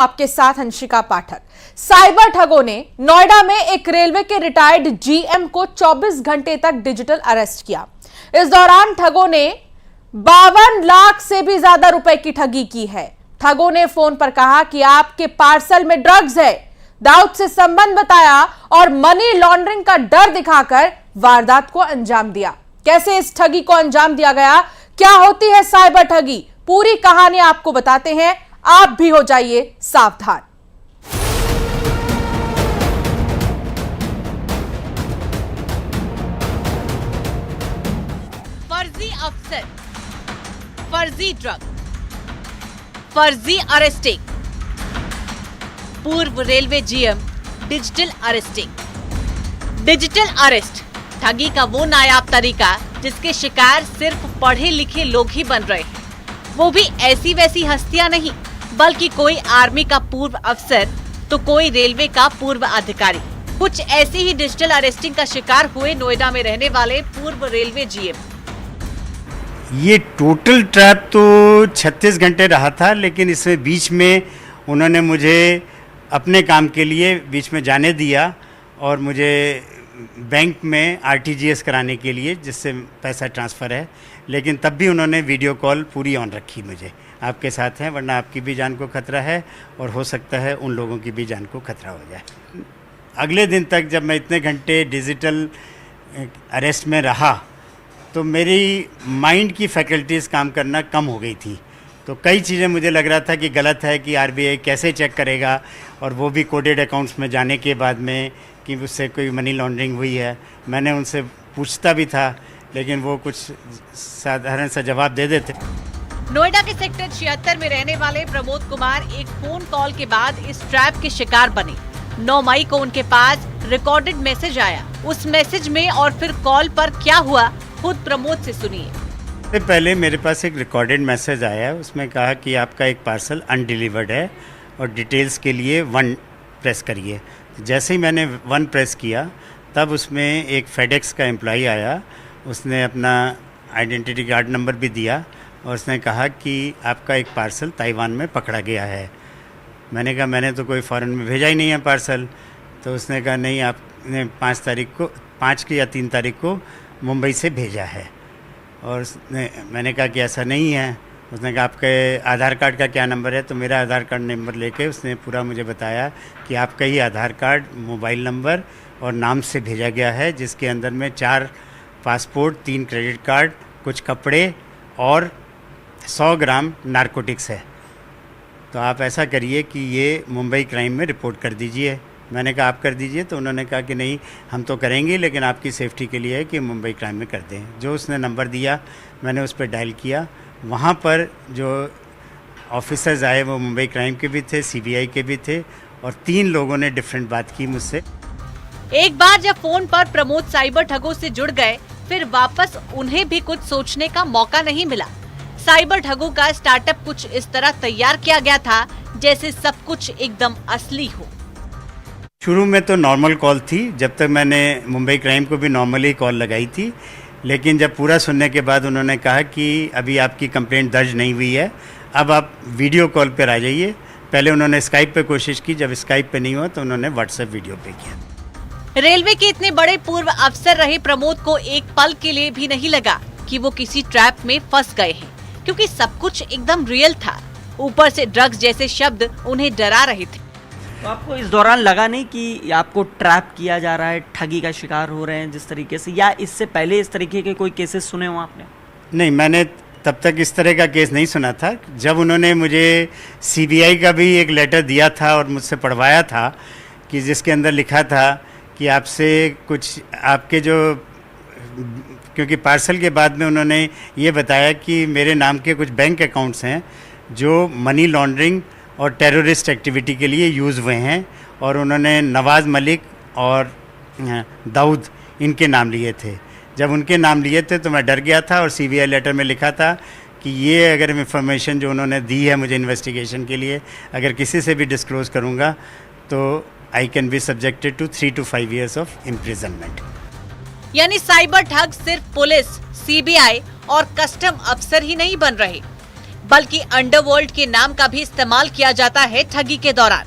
आपके साथ अंशिका पाठक। साइबर ठगों ने नोएडा में एक रेलवे के रिटायर्ड जीएम को 24 घंटे तक डिजिटल अरेस्ट किया। इस दौरान ठगों ने 52 लाख से भी ज्यादा रुपए की ठगी की है। ठगों ने फोन पर कहा कि आपके पार्सल में ड्रग्स है, दाऊद से संबंध बताया और मनी लॉन्ड्रिंग का डर दिखाकर वारदात को अंजाम दिया। कैसे इस ठगी को अंजाम दिया गया, क्या होती है साइबर ठगी, पूरी कहानी आपको बताते हैं। आप भी हो जाइए सावधान। फर्जी अफसर, फर्जी ड्रग, फर्जी अरेस्टिंग, पूर्व railway GM digital arresting. Digital arrest ठगी का वो नायाब तरीका जिसके शिकार सिर्फ पढ़े लिखे लोग ही बन रहे हैं, वो भी ऐसी वैसी हस्तियां नहीं, बल्कि कोई आर्मी का पूर्व अफसर तो कोई रेलवे का पूर्व अधिकारी। कुछ ऐसे ही डिजिटल अरेस्टिंग का शिकार हुए नोएडा में रहने वाले पूर्व रेलवे जीएम। ये टोटल ट्रैप तो 36 घंटे रहा था, लेकिन इसमें बीच में उन्होंने मुझे अपने काम के लिए बीच में जाने दिया और मुझे बैंक में आरटीजीएस कराने के लिए, जिससे पैसा ट्रांसफ़र है, लेकिन तब भी उन्होंने वीडियो कॉल पूरी ऑन रखी। मुझे आपके साथ हैं, वरना आपकी भी जान को खतरा है और हो सकता है उन लोगों की भी जान को खतरा हो जाए। अगले दिन तक जब मैं इतने घंटे डिजिटल अरेस्ट में रहा तो मेरी माइंड की फैकल्टीज़ काम करना कम हो गई थी। तो कई चीज़ें मुझे लग रहा था कि गलत है, कि आरबीआई कैसे चेक करेगा, और वो भी कोडेड अकाउंट्स में जाने के बाद में कि उससे कोई मनी लॉन्ड्रिंग हुई है। मैंने उनसे पूछता भी था, लेकिन वो कुछ साधारण सा जवाब दे देते। नोएडा के सेक्टर 76 में रहने वाले प्रमोद कुमार एक फोन कॉल के बाद इस ट्रैप के शिकार बने। 9 मई को उनके पास रिकॉर्डेड मैसेज आया। उस मैसेज में और फिर कॉल पर क्या हुआ, खुद प्रमोद से सुनिए। सबसे पहले मेरे पास एक रिकॉर्डेड मैसेज आया, उसमें कहा कि आपका एक पार्सल अनडिलीवर्ड है और डिटेल्स के लिए 1 प्रेस करिए। जैसे ही मैंने 1 प्रेस किया, तब उसमें एक फेडेक्स का एम्प्लॉई आया। उसने अपना आइडेंटिटी कार्ड नंबर भी दिया और उसने कहा कि आपका एक पार्सल ताइवान में पकड़ा गया है। मैंने कहा मैंने तो कोई फ़ॉरेन में भेजा ही नहीं है पार्सल। तो उसने कहा नहीं, आपने 5 की या 3 तारीख को मुंबई से भेजा है। और मैंने कहा कि ऐसा नहीं है। उसने कहा आपके आधार कार्ड का क्या नंबर है, तो मेरा आधार कार्ड नंबर लेके उसने पूरा मुझे बताया कि आपका ही आधार कार्ड, मोबाइल नंबर और नाम से भेजा गया है, जिसके अंदर में 4 पासपोर्ट, 3 क्रेडिट कार्ड, कुछ कपड़े और 100 ग्राम नारकोटिक्स है। तो आप ऐसा करिए कि ये मुंबई क्राइम में रिपोर्ट कर दीजिए। मैंने कहा आप कर दीजिए। तो उन्होंने कहा कि नहीं, हम तो करेंगे, लेकिन आपकी सेफ़्टी के लिए है कि मुंबई क्राइम में कर दें। जो उसने नंबर दिया मैंने उस पर डायल किया। वहाँ पर जो ऑफिसर्स आए वो मुंबई क्राइम के भी थे, सीबीआई के भी थे, और 3 लोगों ने डिफरेंट बात की मुझसे। एक बार जब फोन पर प्रमोद साइबर ठगों से जुड़ गए, फिर वापस उन्हें भी कुछ सोचने का मौका नहीं मिला। साइबर ठगों का स्टार्टअप कुछ इस तरह तैयार किया गया था जैसे सब कुछ एकदम असली हो। शुरू में तो नॉर्मल कॉल थी, जब तक मैंने मुंबई क्राइम को भी नॉर्मली कॉल लगाई थी। लेकिन जब पूरा सुनने के बाद उन्होंने कहा कि अभी आपकी कंप्लेंट दर्ज नहीं हुई है, अब आप वीडियो कॉल पर आ जाइए। पहले उन्होंने स्काइप पे कोशिश की, जब स्काइप पे नहीं हुआ तो उन्होंने व्हाट्सएप वीडियो पे किया। रेलवे के इतने बड़े पूर्व अफसर रहे प्रमोद को एक पल के लिए भी नहीं लगा कि वो किसी ट्रैप में फंस गए हैं, क्योंकि सब कुछ एकदम रियल था। ऊपर से ड्रग्स जैसे शब्द उन्हें डरा रहे थे। तो आपको इस दौरान लगा नहीं कि आपको ट्रैप किया जा रहा है, ठगी का शिकार हो रहे हैं जिस तरीके से, या इससे पहले इस तरीके के कोई केसेस सुने हो आपने? नहीं, मैंने तब तक इस तरह का केस नहीं सुना था। जब उन्होंने मुझे सीबीआई का भी एक लेटर दिया था और मुझसे पढ़वाया था, कि जिसके अंदर लिखा था कि आपसे कुछ आपके जो, क्योंकि पार्सल के बाद में उन्होंने ये बताया कि मेरे नाम के कुछ बैंक अकाउंट्स हैं जो मनी लॉन्ड्रिंग और टेररिस्ट एक्टिविटी के लिए यूज़ हुए हैं, और उन्होंने नवाज़ मलिक और दाऊद इनके नाम लिए थे। जब उनके नाम लिए थे तो मैं डर गया था, और सीबीआई लेटर में लिखा था कि ये अगर इंफॉर्मेशन जो उन्होंने दी है मुझे इन्वेस्टिगेशन के लिए, अगर किसी से भी डिस्क्लोज़ करूँगा तो I can be subjected to 3 to 5 years of imprisonment. यानी साइबर ठग सिर्फ पुलिस, सीबीआई और कस्टम अफसर ही नहीं बन रहे, बल्कि अंडरवर्ल्ड के नाम का भी इस्तेमाल किया जाता है ठगी के दौरान।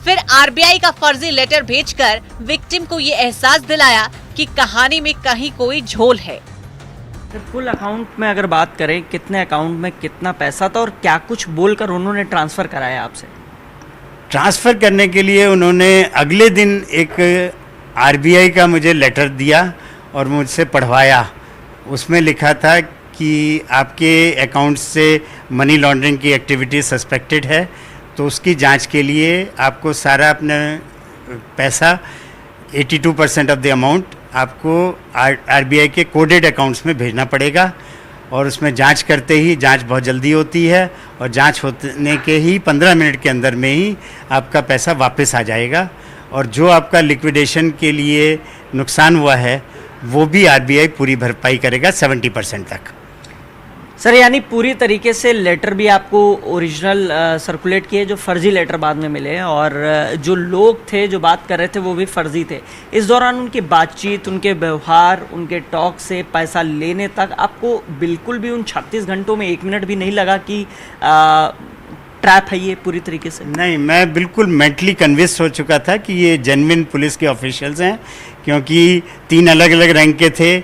फिर आरबीआई का फर्जी लेटर भेजकर विक्टिम को ये एहसास दिलाया कि कहानी में कहीं कोई झोल है। फुल अकाउंट में अगर बात करें, कितने अकाउंट में कितना पैसा था और क्या कुछ बोलकर उन्होंने ट्रांसफ़र कराया आपसे? ट्रांसफ़र करने के लिए उन्होंने अगले दिन एक आरबीआई का मुझे लेटर दिया और मुझसे पढ़वाया। उसमें लिखा था कि आपके अकाउंट से मनी लॉन्ड्रिंग की एक्टिविटी सस्पेक्टेड है, तो उसकी जांच के लिए आपको सारा अपना पैसा 82% ऑफ द अमाउंट आपको आरबीआई के कोडेड अकाउंट्स में भेजना पड़ेगा। और उसमें जांच करते ही, जांच बहुत जल्दी होती है और जांच होने के ही 15 मिनट के अंदर में ही आपका पैसा वापस आ जाएगा। और जो आपका लिक्विडेशन के लिए नुकसान हुआ है वो भी आरबीआई पूरी भरपाई करेगा 70% तक। सर, यानी पूरी तरीके से लेटर भी आपको ओरिजिनल सर्कुलेट किए, जो फर्जी लेटर बाद में मिले, और जो लोग थे जो बात कर रहे थे वो भी फर्जी थे। इस दौरान उनकी बातचीत, उनके व्यवहार, उनके टॉक से पैसा लेने तक आपको बिल्कुल भी उन 36 घंटों में 1 मिनट भी नहीं लगा कि ट्रैप है ये पूरी तरीके से? नहीं, मैं बिल्कुल मेंटली कन्विंस हो चुका था कि ये जेन्युइन पुलिस के ऑफिशियल्स हैं, क्योंकि 3 अलग अलग रैंक के थे।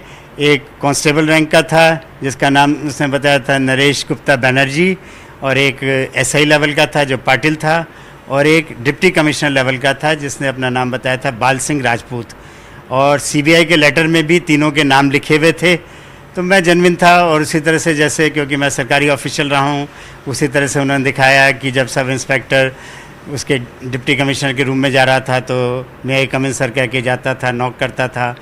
एक कांस्टेबल रैंक का था जिसका नाम उसने बताया था नरेश गुप्ता बनर्जी, और एक एसआई लेवल का था जो पाटिल था, और एक डिप्टी कमिश्नर लेवल का था जिसने अपना नाम बताया था बाल सिंह राजपूत। और सीबीआई के लेटर में भी तीनों के नाम लिखे हुए थे। तो मैं जेन्युइन था, और उसी तरह से जैसे क्योंकि मैं सरकारी ऑफिशियल रहा हूँ, उसी तरह से उन्होंने दिखाया कि जब सब इंस्पेक्टर उसके डिप्टी कमिश्नर के रूम में जा रहा था तो मैं कम इन सर कह के जाता था, नॉक करता था,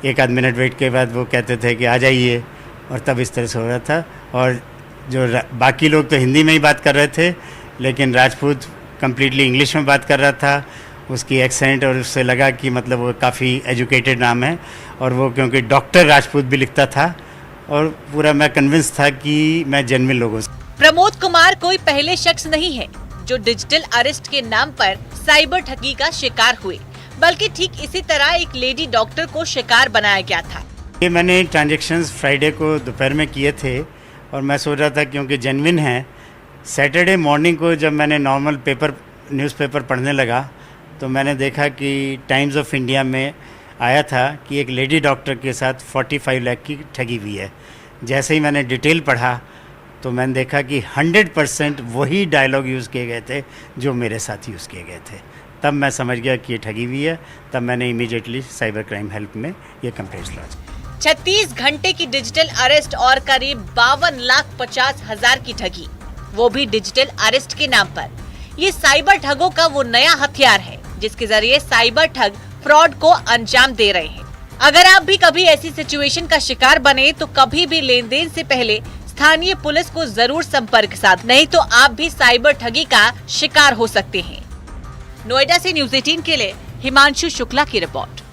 1 आध मिनट वेट के बाद वो कहते थे कि आ जाइए, और तब इस तरह से हो रहा था। और जो बाकी लोग तो हिंदी में ही बात कर रहे थे, लेकिन राजपूत कम्प्लीटली इंग्लिश में बात कर रहा था। उसकी एक्सेंट और उससे लगा कि मतलब वो काफ़ी एजुकेटेड नाम है, और वो क्योंकि डॉक्टर राजपूत भी लिखता था, और पूरा मैं कन्विंस था कि मैं जेन्युइन लोगों से। प्रमोद कुमार कोई पहले शख्स नहीं है जो डिजिटल अरेस्ट के नाम पर साइबर ठगी का शिकार हुए, बल्कि ठीक इसी तरह एक लेडी डॉक्टर को शिकार बनाया गया था। ये मैंने ट्रांजैक्शंस फ्राइडे को दोपहर में किए थे, और मैं सोच रहा था क्योंकि जेन्युइन है। सैटरडे मॉर्निंग को जब मैंने नॉर्मल न्यूज़पेपर पढ़ने लगा तो मैंने देखा कि टाइम्स ऑफ इंडिया में आया था कि एक लेडी डॉक्टर के साथ 45 लाख की ठगी हुई है। जैसे ही मैंने डिटेल पढ़ा तो मैंने देखा कि 100% वही डायलॉग यूज़ किए गए थे जो मेरे साथ यूज़ किए गए थे। तब मैं समझ गया कि ये ठगी हुई है। तब मैंने इमीडिएटली साइबर क्राइम हेल्प में ये कंप्लेंट लॉन्च। 36 घंटे की डिजिटल अरेस्ट और करीब 52,50,000 की ठगी, वो भी डिजिटल अरेस्ट के नाम पर। ये साइबर ठगों का वो नया हथियार है जिसके जरिए साइबर ठग फ्रॉड को अंजाम दे रहे हैं। अगर आप भी कभी ऐसी सिचुएशन का शिकार बने तो कभी भी लेन देन से पहले स्थानीय पुलिस को जरूर संपर्क साध, नहीं तो आप भी साइबर ठगी का शिकार हो सकते हैं। नोएडा से न्यूज़ 18 के लिए हिमांशु शुक्ला की रिपोर्ट।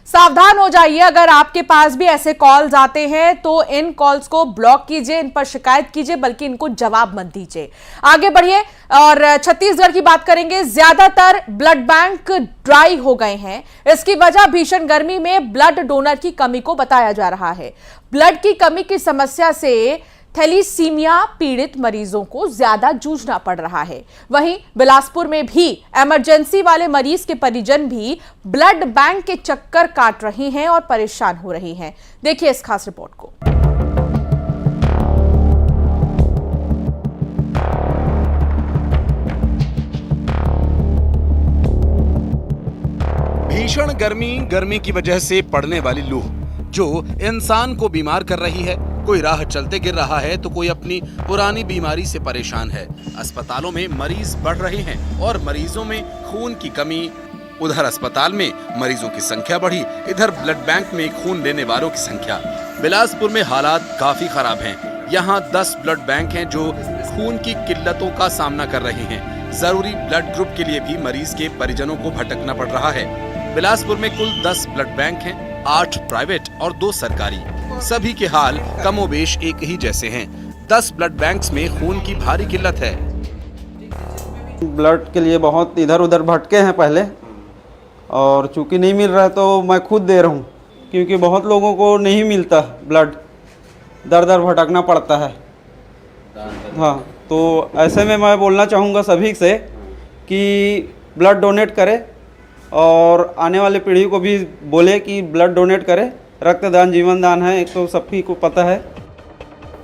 सावधान हो जाइए, अगर आपके पास भी ऐसे कॉल्स आते हैं तो इन कॉल्स को ब्लॉक कीजिए, इन पर शिकायत कीजिए, बल्कि इनको जवाब मत दीजिए। आगे बढ़िए और छत्तीसगढ़ की बात करेंगे। ज्यादातर ब्लड बैंक ड्राई हो गए हैं। इसकी वजह भीषण गर्मी में ब्लड डोनर की कमी को बताया जा रहा है। ब्लड की कमी की समस्या से थैलीसीमिया पीड़ित मरीजों को ज्यादा जूझना पड़ रहा है। वहीं बिलासपुर में भी इमरजेंसी वाले मरीज के परिजन भी ब्लड बैंक के चक्कर काट रहे हैं और परेशान हो रहे हैं। देखिए इस खास रिपोर्ट को। भीषण गर्मी की वजह से पड़ने वाली लू जो इंसान को बीमार कर रही है। कोई राह चलते गिर रहा है तो कोई अपनी पुरानी बीमारी से परेशान है। अस्पतालों में मरीज बढ़ रहे हैं और मरीजों में खून की कमी। उधर अस्पताल में मरीजों की संख्या बढ़ी, इधर ब्लड बैंक में खून लेने वालों की संख्या। बिलासपुर में हालात काफी खराब हैं। यहाँ 10 ब्लड बैंक हैं जो खून की किल्लतों का सामना कर रहे हैं। जरूरी ब्लड ग्रुप के लिए भी मरीज के परिजनों को भटकना पड़ रहा है। बिलासपुर में कुल 10 ब्लड बैंक हैं, 8 प्राइवेट और 2 सरकारी। सभी के हाल कमोबेश एक ही जैसे हैं। 10 ब्लड बैंक्स में खून की भारी किल्लत है। ब्लड के लिए बहुत इधर उधर भटके हैं पहले, और चूँकि नहीं मिल रहा है तो मैं खुद दे रहा हूँ, क्योंकि बहुत लोगों को नहीं मिलता ब्लड, दर दर भटकना पड़ता है। हाँ, तो ऐसे में मैं बोलना चाहूँगा सभी से कि ब्लड डोनेट करें और आने वाले पीढ़ी को भी बोले कि ब्लड डोनेट करें। रक्तदान जीवन दान है, एक तो सभी को पता है।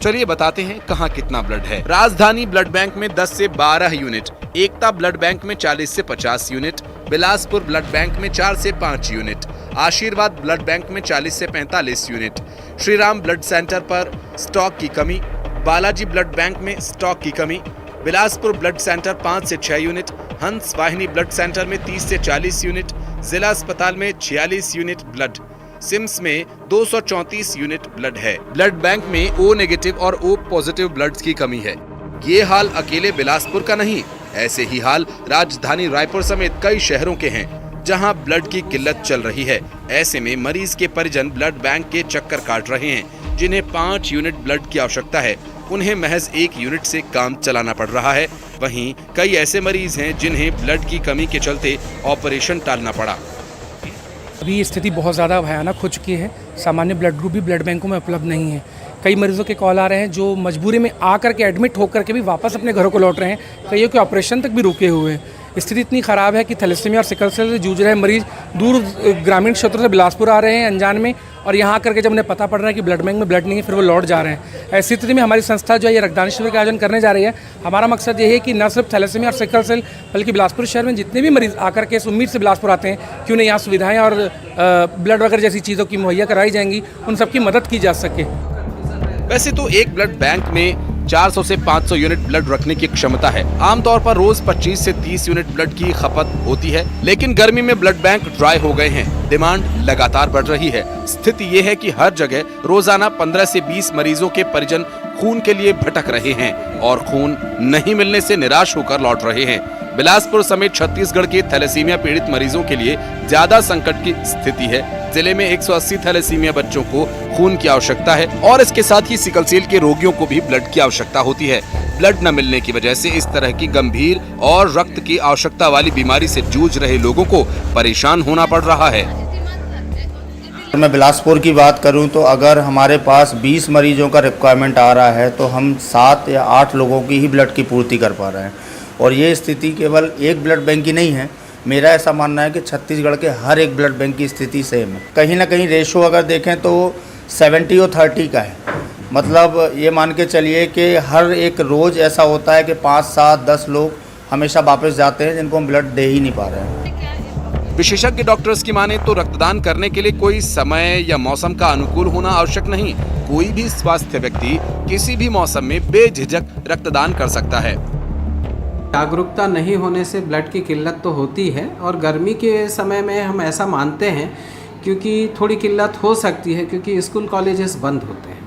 चलिए बताते हैं कहाँ कितना ब्लड है। राजधानी ब्लड बैंक में 10 से 12 यूनिट, एकता ब्लड बैंक में 40 से 50 यूनिट, बिलासपुर ब्लड बैंक में 4 से 5 यूनिट, आशीर्वाद ब्लड बैंक में 40 से 45 unit, Shri Ram blood centre पर स्टॉक की कमी, बालाजी ब्लड बैंक में स्टॉक की कमी, बिलासपुर ब्लड सेंटर 5 से 6 यूनिट, हंस वाहिनी ब्लड सेंटर में 30 से 40 यूनिट, जिला अस्पताल में 46 यूनिट ब्लड, सिम्स में 234 यूनिट ब्लड है। ब्लड बैंक में ओ नेगेटिव और ओ पॉजिटिव ब्लड की कमी है। ये हाल अकेले बिलासपुर का नहीं, ऐसे ही हाल राजधानी रायपुर समेत कई शहरों के हैं जहां ब्लड की किल्लत चल रही है। ऐसे में मरीज के परिजन ब्लड बैंक के चक्कर काट रहे हैं। जिन्हें 5 यूनिट ब्लड की आवश्यकता है, उन्हें महज 1 यूनिट से काम चलाना पड़ रहा है। वहीं कई ऐसे मरीज हैं जिन्हें ब्लड की कमी के चलते ऑपरेशन टालना पड़ा। अभी स्थिति बहुत ज़्यादा भयानक हो चुकी है। सामान्य ब्लड ग्रुप भी ब्लड बैंकों में उपलब्ध नहीं है। कई मरीजों के कॉल आ रहे हैं जो मजबूरी में आकर के एडमिट होकर के भी वापस अपने घरों को लौट रहे हैं। कईयों के ऑपरेशन तक भी रुके हुए हैं। स्थिति इतनी ख़राब है कि थैलेसीमिया और सिकल सेल से जूझ रहे मरीज दूर ग्रामीण क्षेत्रों से बिलासपुर आ रहे हैं अनजान में, और यहाँ आकर के जब उन्हें पता पड़ रहा है कि ब्लड बैंक में ब्लड नहीं है, फिर वो लौट जा रहे हैं। ऐसी स्थिति में हमारी संस्था जो है ये रक्तदान शिविर का आयोजन करने जा रही है। हमारा मकसद ये है कि न सिर्फ थैलेसीमिया और सिकल सेल बल्कि बिलासपुर शहर में जितने भी मरीज आकर के इस उम्मीद से बिलासपुर आते हैं कि उन्हें यहाँ सुविधाएँ और ब्लड वगैरह जैसी चीज़ों की मुहैया कराई जाएंगी, उन सबकी मदद की जा सके। वैसे तो एक ब्लड बैंक में 400 से 500 यूनिट ब्लड रखने की क्षमता है। आमतौर पर रोज 25 से 30 यूनिट ब्लड की खपत होती है, लेकिन गर्मी में ब्लड बैंक ड्राई हो गए हैं। डिमांड लगातार बढ़ रही है। स्थिति ये है कि हर जगह रोजाना 15 से 20 मरीजों के परिजन खून के लिए भटक रहे हैं और खून नहीं मिलने से निराश होकर लौट रहे हैं। बिलासपुर समेत छत्तीसगढ़ के थैलेसीमिया पीड़ित मरीजों के लिए ज्यादा संकट की स्थिति है। जिले में 180 थैलेसीमिया बच्चों को खून की आवश्यकता है और इसके साथ ही सिकल सेल के रोगियों को भी ब्लड की आवश्यकता होती है। ब्लड न मिलने की वजह से इस तरह की गंभीर और रक्त की आवश्यकता वाली बीमारी से जूझ रहे लोगों को परेशान होना पड़ रहा है। मैं बिलासपुर की बात करूं तो अगर हमारे पास 20 मरीजों का रिक्वायरमेंट आ रहा है तो हम 7 या 8 लोगों की ही ब्लड की पूर्ति कर पा रहे हैं। और ये स्थिति केवल एक ब्लड बैंक की नहीं है। मेरा ऐसा मानना है कि छत्तीसगढ़ के हर एक ब्लड बैंक की स्थिति सेम है। कहीं ना कहीं रेशो अगर देखें तो 70 और 30 का है। मतलब ये मान के चलिए कि हर एक रोज़ ऐसा होता है कि 5, 7, 10 लोग हमेशा वापस जाते हैं जिनको हम ब्लड दे ही नहीं पा रहे हैं। विशेषज्ञ डॉक्टर्स की माने तो रक्तदान करने के लिए कोई समय या मौसम का अनुकूल होना आवश्यक नहीं। कोई भी स्वास्थ्य व्यक्ति किसी भी मौसम में बेझिझक रक्तदान कर सकता है। जागरूकता नहीं होने से ब्लड की किल्लत तो होती है और गर्मी के समय में हम ऐसा मानते हैं क्योंकि थोड़ी किल्लत हो सकती है क्योंकि स्कूल कॉलेजेस बंद होते हैं।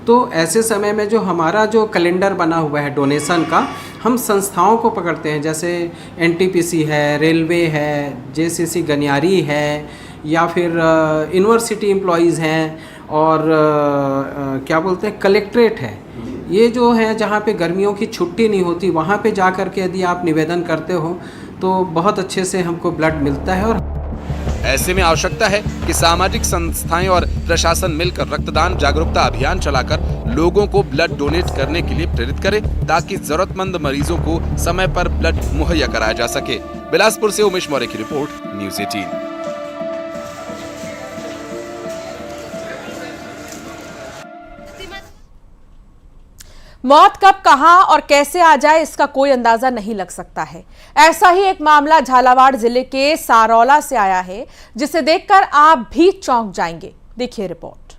तो ऐसे समय में जो हमारा जो कैलेंडर बना हुआ है डोनेशन का, हम संस्थाओं को पकड़ते हैं, जैसे एनटीपीसी है, रेलवे है, जेसीसी गनियारी है, या फिर यूनिवर्सिटी एम्प्लॉयज़ हैं और क्या बोलते हैं कलेक्ट्रेट है। ये जो है जहाँ पे गर्मियों की छुट्टी नहीं होती, वहाँ पे जा कर के यदि आप निवेदन करते हो तो बहुत अच्छे से हमको ब्लड मिलता है। और ऐसे में आवश्यकता है कि सामाजिक संस्थाएं और प्रशासन मिलकर रक्तदान जागरूकता अभियान चलाकर लोगों को ब्लड डोनेट करने के लिए प्रेरित करें ताकि जरूरतमंद मरीजों को समय पर ब्लड मुहैया कराया जा सके। बिलासपुर से उमेश मौर्य की रिपोर्ट, न्यूज़ 18। मौत कब, कहां और कैसे आ जाए इसका कोई अंदाजा नहीं लग सकता है। ऐसा ही एक मामला झालावाड़ जिले के सारौला से आया है जिसे देखकर आप भी चौंक जाएंगे। देखिए रिपोर्ट।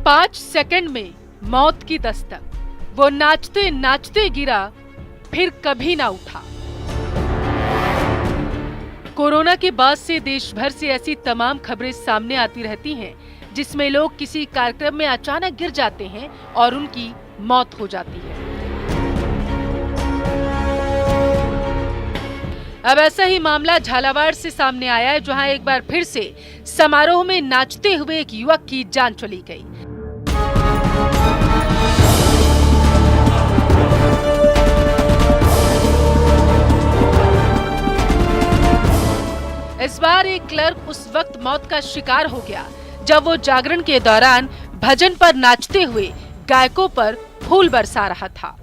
5 सेकंड में मौत की दस्तक। वो नाचते नाचते गिरा, फिर कभी ना उठा। कोरोना के बाद से देश भर से ऐसी तमाम खबरें सामने आती रहती हैं जिसमें लोग किसी कार्यक्रम में अचानक गिर जाते हैं और उनकी मौत हो जाती है। अब ऐसा ही मामला झालावाड़ से सामने आया है जहां एक बार फिर से समारोह में नाचते हुए एक युवक की जान चली गई। इस बार एक क्लर्क उस वक्त मौत का शिकार हो गया जब वो जागरण के दौरान भजन पर नाचते हुए गायकों पर फूल बरसा रहा था।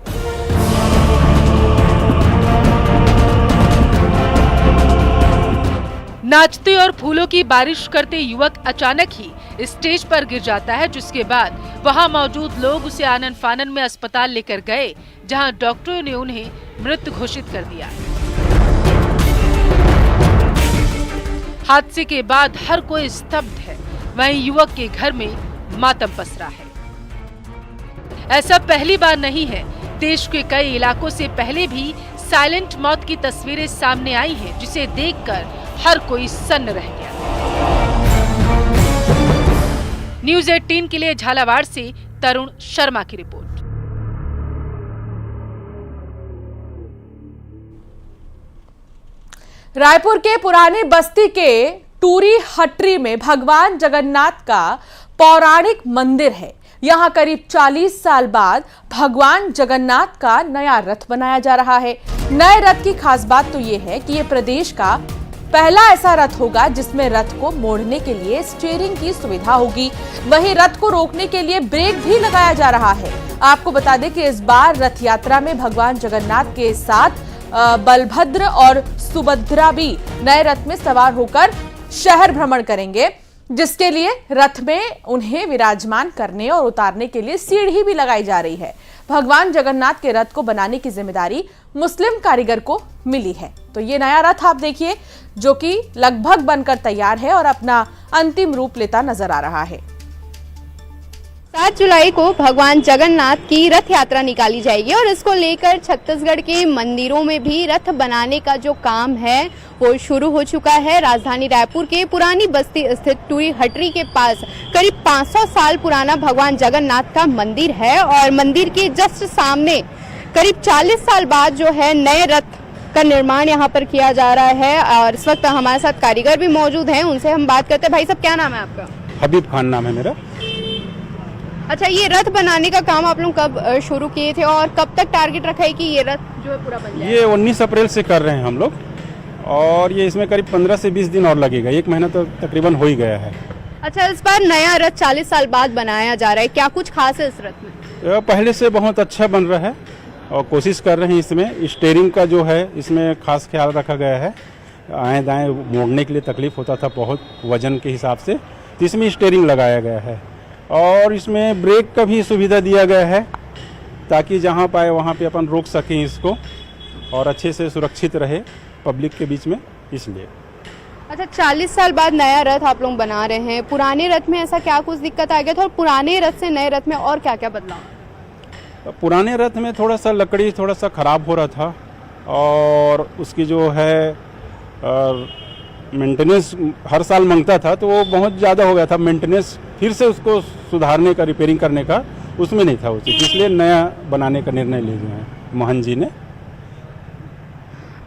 नाचते और फूलों की बारिश करते युवक अचानक ही स्टेज पर गिर जाता है, जिसके बाद वहां मौजूद लोग उसे आनन फानन में अस्पताल लेकर गए, जहां डॉक्टरों ने उन्हें मृत घोषित कर दिया। हादसे के बाद हर कोई स्तब्ध है, वहीं युवक के घर में मातम पसरा है। ऐसा पहली बार नहीं है, देश के कई इलाकों से पहले भी साइलेंट मौत की तस्वीरें सामने आई हैं, जिसे देखकर हर कोई सन्न रह गया। न्यूज़ 18 के लिए झालावाड़ से तरुण शर्मा की रिपोर्ट। रायपुर के पुरानी बस्ती के टूरी हटरी में भगवान जगन्नाथ का पौराणिक मंदिर है। यहां करीब 40 साल बाद भगवान जगन्नाथ का नया रथ बनाया जा रहा है। नए रथ की खास बात तो ये है कि ये प्रदेश का पहला ऐसा रथ होगा जिसमें रथ को मोड़ने के लिए स्टीयरिंग की सुविधा होगी। वहीं रथ को रोकने के लिए ब्रेक भी लगाया जा रहा है। आपको बता दें कि इस बार रथ यात्रा में भगवान जगन्नाथ के साथ बलभद्र और सुभद्रा भी नए रथ में सवार होकर शहर भ्रमण करेंगे, जिसके लिए रथ में उन्हें विराजमान करने और उतारने के लिए सीढ़ी भी लगाई जा रही है। भगवान जगन्नाथ के रथ को बनाने की जिम्मेदारी मुस्लिम कारीगर को मिली है। तो ये नया रथ आप देखिए, जो कि लगभग बनकर तैयार है और अपना अंतिम रूप लेता नजर आ रहा है। 7 जुलाई को भगवान जगन्नाथ की रथ यात्रा निकाली जाएगी और इसको लेकर छत्तीसगढ़ के मंदिरों में भी रथ बनाने का जो काम है वो शुरू हो चुका है। राजधानी रायपुर के पुरानी बस्ती स्थित टूरी हटरी के पास करीब 500 साल पुराना भगवान जगन्नाथ का मंदिर है और मंदिर के जस्ट सामने करीब 40 साल बाद जो है नए रथ का निर्माण यहाँ पर किया जा रहा है। और इस वक्त हमारे साथ कारीगर भी मौजूद हैं, उनसे हम बात करते हैं। भाई साहब, क्या नाम है आपका? हबीब खान नाम है मेरा। अच्छा, ये रथ बनाने का काम आप लोग कब शुरू किए थे और कब तक टारगेट रखा है कि ये रथ जो है पूरा बन जाए? ये 19 अप्रैल से कर रहे हैं हम लोग और ये इसमें करीब 15 से 20 दिन और लगेगा। 1 महीना तो तकरीबन हो ही गया है। अच्छा, इस बार नया रथ 40 साल बाद बनाया जा रहा है, क्या कुछ खास है इस रथ में? पहले से बहुत अच्छा बन रहा है और कोशिश कर रहे हैं। इसमें स्टीयरिंग का जो है इसमें खास ख्याल रखा गया है। आएँ दाएँ मोड़ने के लिए तकलीफ होता था बहुत वजन के हिसाब से, तो इसमें स्टीयरिंग लगाया गया है और इसमें ब्रेक का भी सुविधा दिया गया है ताकि जहाँ पाए वहाँ पे अपन रोक सकें इसको और अच्छे से सुरक्षित रहे पब्लिक के बीच में, इसलिए। अच्छा, 40 साल बाद नया रथ आप लोग बना रहे हैं। पुराने रथ में ऐसा क्या कुछ दिक्कत आ गया था और पुराने रथ से नए रथ में और क्या क्या बदलाव? पुराने रथ में थोड़ा सा लकड़ी थोड़ा सा ख़राब हो रहा था और उसकी जो है मेंटेनेंस हर साल मांगता था, तो वो बहुत ज़्यादा हो गया था। मेंटेनेंस फिर से उसको सुधारने का, रिपेयरिंग करने का उसमें नहीं था उचित, इसलिए नया बनाने का निर्णय ले लिया है मोहन जी ने।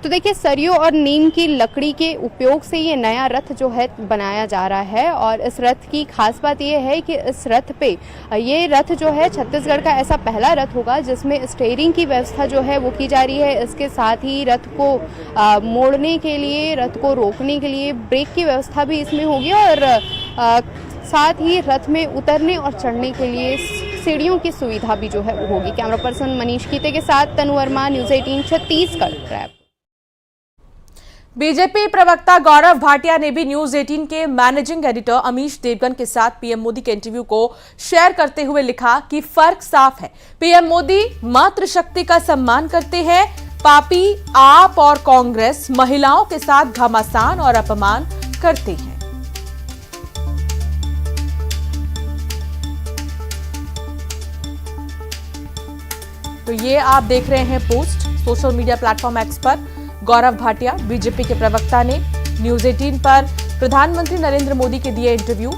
तो देखिए, सरियों और नीम की लकड़ी के उपयोग से ये नया रथ जो है बनाया जा रहा है और इस रथ की खास बात ये है कि इस रथ पे ये रथ जो है छत्तीसगढ़ का ऐसा पहला रथ होगा जिसमें स्टीयरिंग की व्यवस्था जो है वो की जा रही है। इसके साथ ही रथ को मोड़ने के लिए, रथ को रोकने के लिए ब्रेक की व्यवस्था भी इसमें होगी और साथ ही रथ में उतरने और चढ़ने के लिए सीढ़ियों की सुविधा भी जो है होगी। कैमरा पर्सन मनीष कीते के साथ तनु वर्मा, न्यूज़ 18 छत्तीसगढ़। बीजेपी प्रवक्ता गौरव भाटिया ने भी न्यूज़ 18 के मैनेजिंग एडिटर अमीश देवगन के साथ पीएम मोदी के इंटरव्यू को शेयर करते हुए लिखा कि फर्क साफ है। पीएम मोदी मातृशक्ति का सम्मान करते हैं, पापी आप और कांग्रेस महिलाओं के साथ घमासान और अपमान करते हैं। तो ये आप देख रहे हैं post social media platform x पर। गौरव भाटिया, बीजेपी के प्रवक्ता, ने न्यूज़ 18 पर प्रधानमंत्री नरेंद्र मोदी के दिए इंटरव्यू,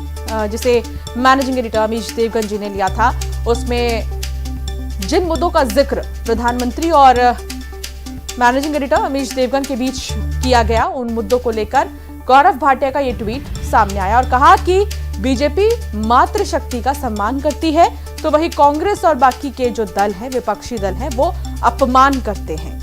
जिसे मैनेजिंग एडिटर अमीश देवगन जी ने लिया था, उसमें जिन मुद्दों का जिक्र प्रधानमंत्री और मैनेजिंग एडिटर अमीश देवगन के बीच किया गया, उन मुद्दों को लेकर गौरव भाटिया का ये ट्वीट सामने आया और कहा कि बीजेपी मातृशक्ति का सम्मान करती है, तो वही कांग्रेस और बाकी के जो दल है, विपक्षी दल है, वो अपमान करते हैं।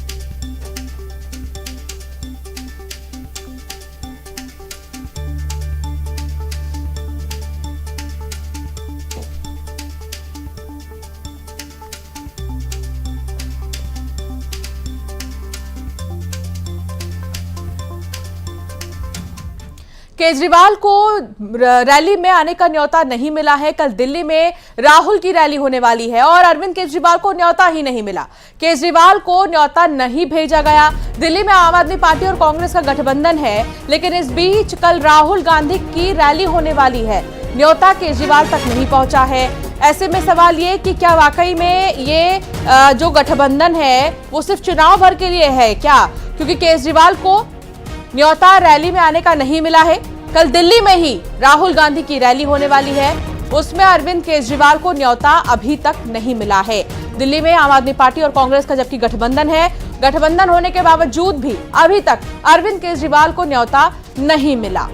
केजरीवाल को रैली में आने का न्योता नहीं मिला है। कल दिल्ली में राहुल की रैली होने वाली है और अरविंद केजरीवाल को न्योता ही नहीं मिला। केजरीवाल को न्योता नहीं भेजा गया। दिल्ली में आम आदमी पार्टी और कांग्रेस का गठबंधन है, लेकिन इस बीच कल राहुल गांधी की रैली होने वाली है। न्योता केजरीवाल तक नहीं पहुंचा है। ऐसे में सवाल ये कि क्या वाकई में ये जो गठबंधन है वो सिर्फ चुनाव भर के लिए है क्या? क्योंकि केजरीवाल को न्योता रैली में आने का नहीं मिला है। कल दिल्ली में ही राहुल गांधी की रैली होने वाली है, उसमें अरविंद केजरीवाल को न्योता अभी तक नहीं मिला है। दिल्ली में आम आदमी पार्टी और कांग्रेस का जबकि गठबंधन है, गठबंधन होने के बावजूद भी अभी तक अरविंद केजरीवाल को न्योता नहीं मिला।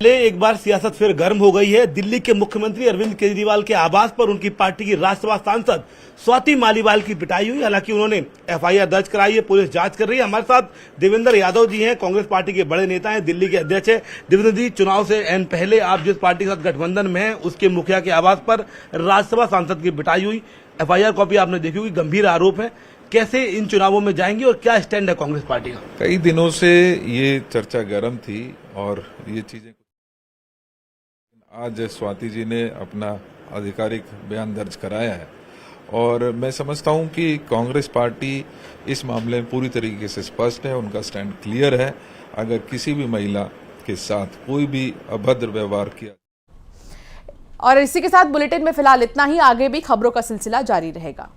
एक बार सियासत फिर गर्म हो गई है। दिल्ली के मुख्यमंत्री अरविंद केजरीवाल के आवास पर उनकी पार्टी की राज्यसभा सांसद स्वाति मालीवाल की पिटाई हुई। हालांकि उन्होंने एफआईआर दर्ज कराई है, पुलिस जांच कर रही है। हमारे साथ देवेंद्र यादव जी हैं, कांग्रेस पार्टी के बड़े नेता हैं, दिल्ली के अध्यक्ष हैं। देवेंद्र जी, चुनाव से एन पहले आप जिस पार्टी के साथ गठबंधन में हैं उसके मुखिया के आवास पर राज्यसभा सांसद की पिटाई हुई। एफआईआर कॉपी आपने देखी होगी, गंभीर आरोप है। कैसे इन चुनावों में जाएंगे और क्या स्टैंड है कांग्रेस पार्टी का? कई दिनों से ये चर्चा गर्म थी और ये चीजें आज स्वाति जी ने अपना आधिकारिक बयान दर्ज कराया है और मैं समझता हूं कि कांग्रेस पार्टी इस मामले में पूरी तरीके से स्पष्ट है, उनका स्टैंड क्लियर है। अगर किसी भी महिला के साथ कोई भी अभद्र व्यवहार किया। और इसी के साथ बुलेटिन में फिलहाल इतना ही। आगे भी खबरों का सिलसिला जारी रहेगा।